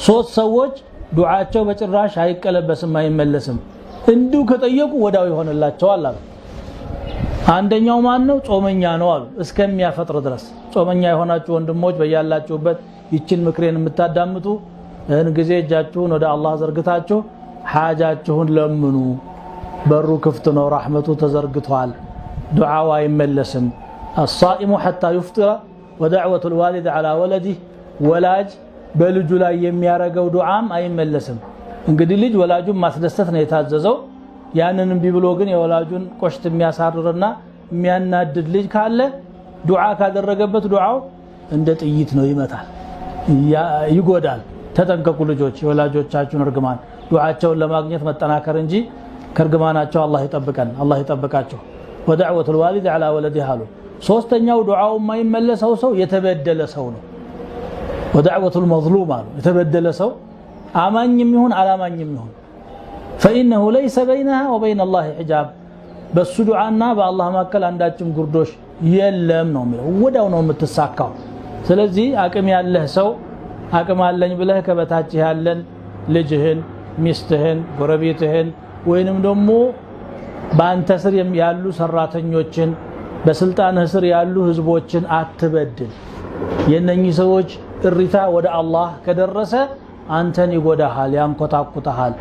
ሶስት ሰዎች ዱዓቸው በጭራሽ አይቀለበስም አይመለስም እንዲሁ ከጠየቁ ወዳው ይሆንላቸዋል አሉ አንደኛው ማን ነው ጾመኛ ነው አሉ እስከሚያፈጥር ድረስ ጾመኛ የሆናችሁ ወንድሞች በያላችሁበት ይችን ምክሬን የምታዳምጡ እንግዜ እጃችሁን ወደ አላህ ዘርግታችሁ حاجاتችሁን ለምኑ በሩ ክፍት ነው ረህመቱ ተዘርግቷል ዱዓው አይመለስም الصائم حتى يفطر ودعوة الوالد على ولده ወላጅ በልጁ ላይ የሚያረጋው ዱዓም አይመለስም እንግዲህ ልጅ ወላጁን ማስደሰት ነው የታዘዘው ያንንም ቢብሎ ግን የወላጁን ቆሽት የሚያሳርርና የሚያናድድ ልጅ ካለ ዱዓ ካደረገበት ዱዓው እንደ ጥይት ነው ይመታል ይጎዳል ተጠንቀቁ ልጆች የወላጆቻችሁን እርግማን ዱዓቸውን ለማግኘት መጠናከር እንጂ ከርግማናቸው አላህ ይጠብቀን አላህ ይጠብቃቸው ودعوة الوالد على ولده حاله ሶስተኛው ዱዓው የማይመለሰው ሰው የተበደለ ሰው ነው ودعوة المظلوم የተበደለ ሰው አማኝም ይሁን አላማኝም ይሁን فإنه ليس بينها وبين الله حجاب በሱ ዱዓና በአላህ መካከል አንዳችም ጉርዶሽ የለም ነው የሚለው ወዳው ነው የምትሳካው ስለዚህ አቅም ያለህ ሰው አቅም አለኝ ብለህ ከበታች ያለን ልጅህን ሚስትህን ጎረቤትህን ወይንም ደግሞ በአንተ ስር ያሉ ሰራተኞችን በስልጣንህ ስር ያሉ ህዝቦችን አትበድል የነኚህ ሰዎች እሪታ ወደ አላህ ከደረሰ አንተን ይጎዳሃል ያንኮታኩታሃል